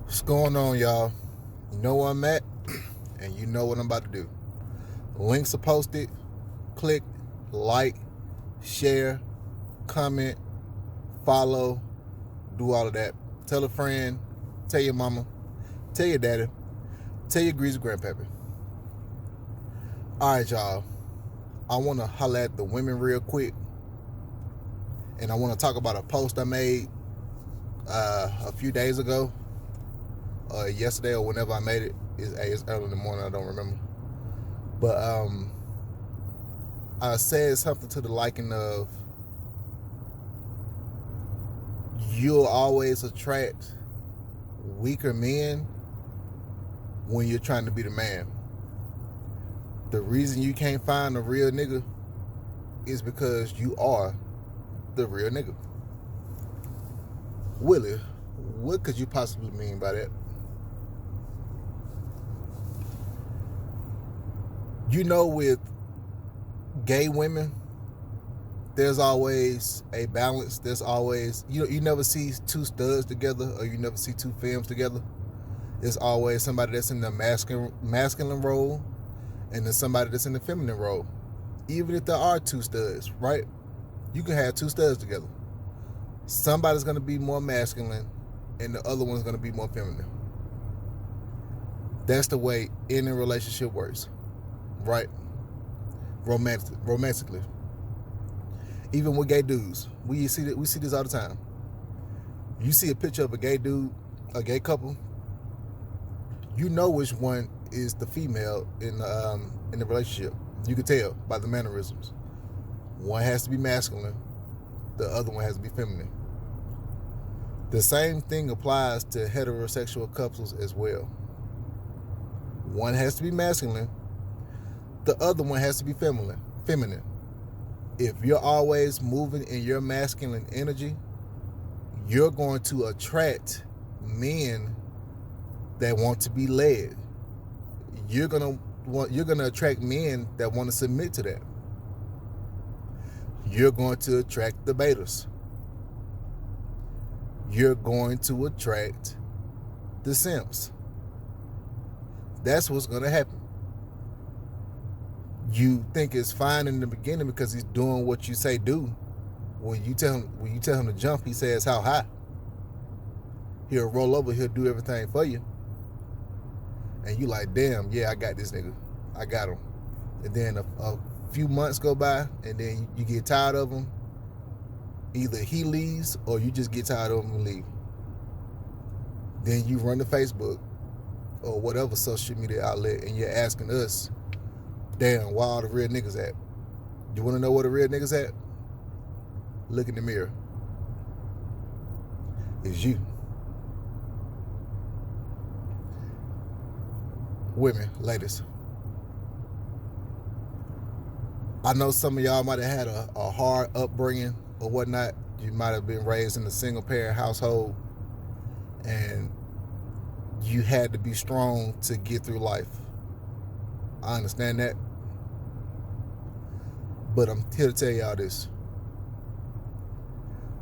What's going on, y'all? You know where I'm at, and you know what I'm about to do. Links are posted. Click, like, share, comment, follow, do all of that. Tell a friend, tell your mama, tell your daddy, tell your greasy grandpappy. All right, y'all. I want to holler at the women real quick, and I want to talk about a post I made a few days ago, yesterday or whenever I made it. It's early in the morning. I don't remember, but I said something to the liking of, you'll always attract weaker men when you're trying to be the man. The reason you can't find a real nigga is because you are the real nigga. Willie, what could you possibly mean by that? You know, with gay women, there's always a balance. There's always, you never see two studs together, or you never see two femmes together. There's always somebody that's in the masculine role, and then somebody that's in the feminine role. Even if there are two studs, right? You can have two studs together. Somebody's going to be more masculine, and the other one's going to be more feminine. That's the way any relationship works, right? Romantically. Even with gay dudes, we see this all the time. You see a picture of a gay dude, a gay couple, you know which one is the female in the relationship. You can tell by the mannerisms. One has to be masculine, the other one has to be feminine. The same thing applies to heterosexual couples as well. One has to be masculine, the other one has to be feminine. If you're always moving in your masculine energy, you're going to attract men that want to be led. You're gonna attract men that want to submit to that. You're going to attract the betas. You're going to attract the simps. That's what's going to happen. You think it's fine in the beginning because he's doing what you say do. When you tell him to jump, he says how high. He'll roll over. He'll do everything for you. And you like, damn, yeah, I got this nigga. I got him. And then a few months go by, and then you get tired of him. Either he leaves or you just get tired of him and leave. Then you run to Facebook or whatever social media outlet, and you're asking us, damn, where all the real niggas at? You want to know where the real niggas at? Look in the mirror. It's you. Women, ladies. I know some of y'all might have had a hard upbringing or whatnot. You might have been raised in a single parent household, and you had to be strong to get through life. I understand that. But I'm here to tell y'all this.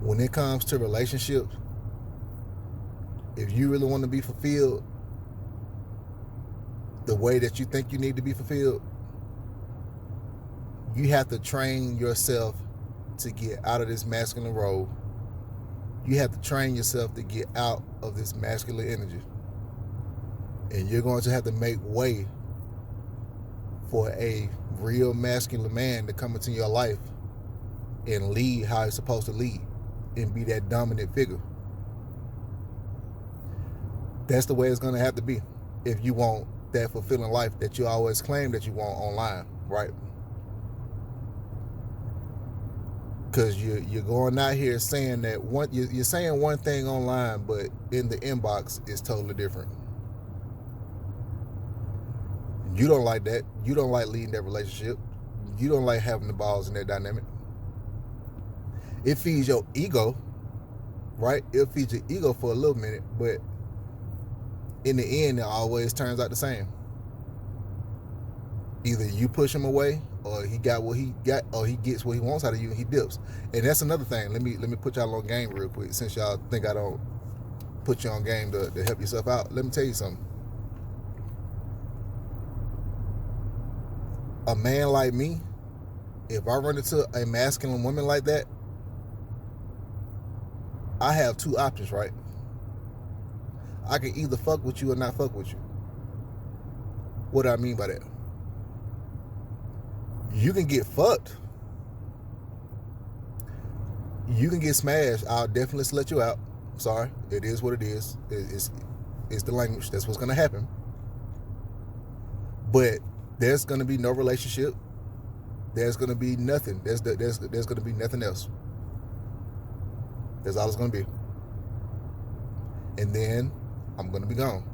When it comes to relationships, if you really want to be fulfilled the way that you think you need to be fulfilled, you have to train yourself to get out of this masculine role. You have to train yourself to get out of this masculine energy. And you're going to have to make way for a real masculine man to come into your life and lead how he's supposed to lead and be that dominant figure. That's the way it's going to have to be if you want that fulfilling life that you always claim that you want online, right? Because you're going out here saying that you're saying one thing online, but in the inbox it's totally different. You don't like that. You don't like leading that relationship. You don't like having the balls in that dynamic. It feeds your ego, right? It'll feed your ego for a little minute, but in the end, it always turns out the same. Either you push him away, or he got what he got, or he gets what he wants out of you and he dips. And that's another thing. Let me put y'all on game real quick, since y'all think I don't put you on game to help yourself out. Let me tell you something. A man like me, if I run into a masculine woman like that, I have two options, right? I can either fuck with you or not fuck with you. What do I mean by that? You can get fucked. You can get smashed. I'll definitely let you out. Sorry, it is what it is. It's the language. That's what's gonna happen. But there's gonna be no relationship. There's gonna be nothing. There's gonna be nothing else. That's all it's gonna be. And then I'm gonna be gone.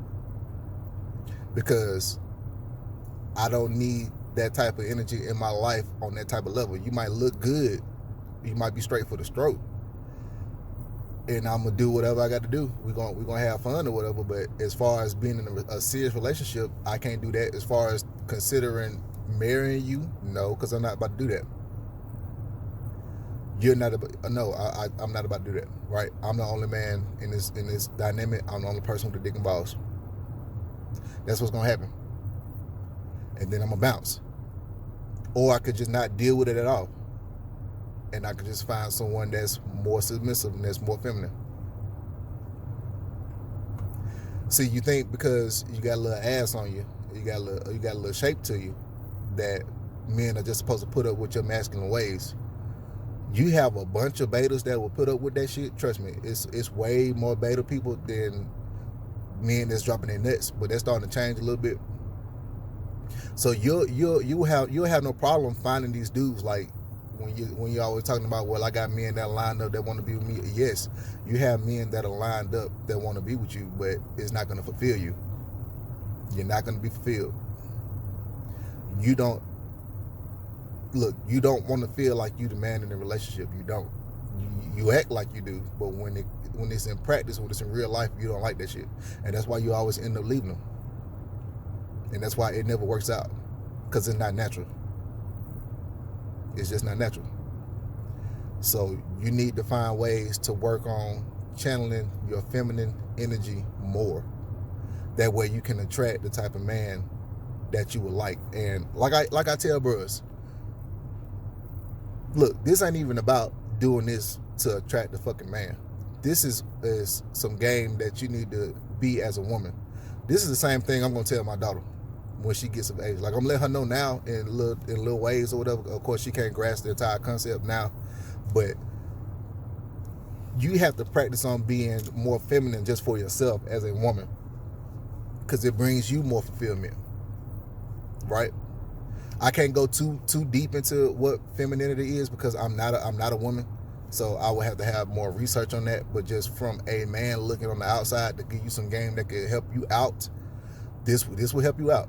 Because I don't need that type of energy in my life on that type of level. You might look good. You might be straight for the stroke. And I'm gonna do whatever I got to do. We're gonna have fun or whatever. But as far as being in a serious relationship, I can't do that. As far as considering marrying you, no, because I'm not about to do that. You're not about, no, I'm not about to do that, right? I'm the only man in this dynamic. I'm the only person with the dick and balls. That's what's gonna happen. And then I'm gonna bounce. Or I could just not deal with it at all. And I could just find someone that's more submissive and that's more feminine. See, you think because you got a little ass on you, you got a little shape to you, that men are just supposed to put up with your masculine ways. You have a bunch of betas that will put up with that shit. Trust me, it's way more beta people than men that's dropping their nuts. But that's starting to change a little bit. So you'll have no problem finding these dudes like when you're always talking about, well, I got men that are lined up that want to be with me. Yes, you have men that are lined up that want to be with you, but it's not going to fulfill you. You're not going to be fulfilled. You don't want to feel like you the man in the relationship. You don't. You act like you do, but when it's in practice, when it's in real life, you don't like that shit. And that's why you always end up leaving them. And that's why it never works out, because it's not natural. It's just not natural. So you need to find ways to work on channeling your feminine energy more. That way you can attract the type of man that you would like. And like I tell bros, look, this ain't even about doing this to attract the fucking man. This is some game that you need to be as a woman. This is the same thing I'm gonna tell my daughter when she gets of age. Like, I'm letting her know now in little ways or whatever. Of course, she can't grasp the entire concept now, but you have to practice on being more feminine just for yourself as a woman, because it brings you more fulfillment, right? I can't go too deep into what femininity is because I'm not a woman, so I would have to have more research on that. But just from a man looking on the outside to give you some game that could help you out, this will help you out.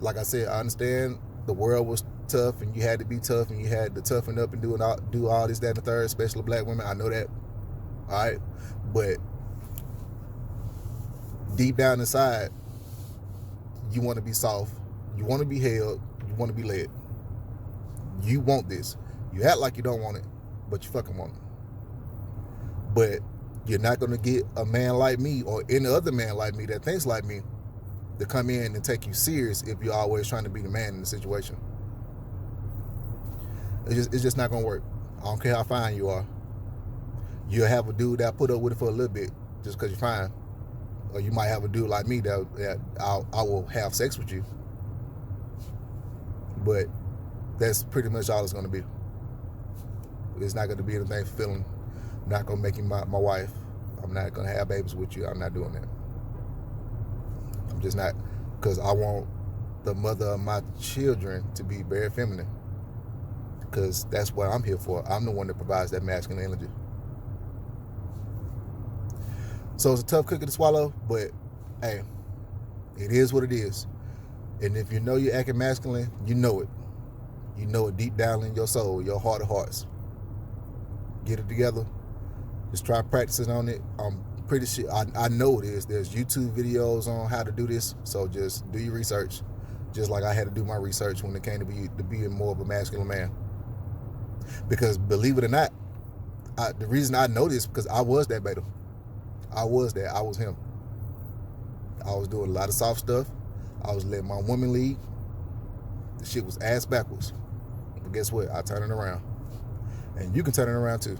Like I said, I understand the world was tough and you had to be tough and you had to toughen up and do all this, that, and the third, especially black women. I know that. All right. But deep down inside, you want to be soft. You want to be held. You want to be led. You want this. You act like you don't want it, but you fucking want it. But you're not going to get a man like me or any other man like me that thinks like me to come in and take you serious if you're always trying to be the man in the situation. It's just not gonna work. I don't care how fine you are. You'll have a dude that put up with it for a little bit just because you're fine, or you might have a dude like me that I will have sex with you. But that's pretty much all it's gonna be. It's not gonna be anything fulfilling. I'm not gonna make you my wife. I'm not gonna have babies with you. I'm not doing that. I'm just not, because I want the mother of my children to be very feminine, because that's what I'm here for. I'm the one that provides that masculine energy. So it's a tough cookie to swallow, but hey, it is what it is. And if you know you're acting masculine, you know it. You know it deep down in your soul, your heart of hearts. Get it together. Just try practicing on it. I'm pretty sure, I know it is. There's YouTube videos on how to do this, so just do your research, just like I had to do my research when it came to being more of a masculine man. Because believe it or not, the reason I know this because I was that beta. I was that. I was him. I was doing a lot of soft stuff. I was letting my woman lead. The shit was ass backwards. But guess what? I turned it around. And you can turn it around too.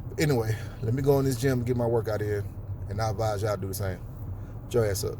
But anyway, let me go in this gym and get my workout in. And I advise y'all to do the same. Get your ass up.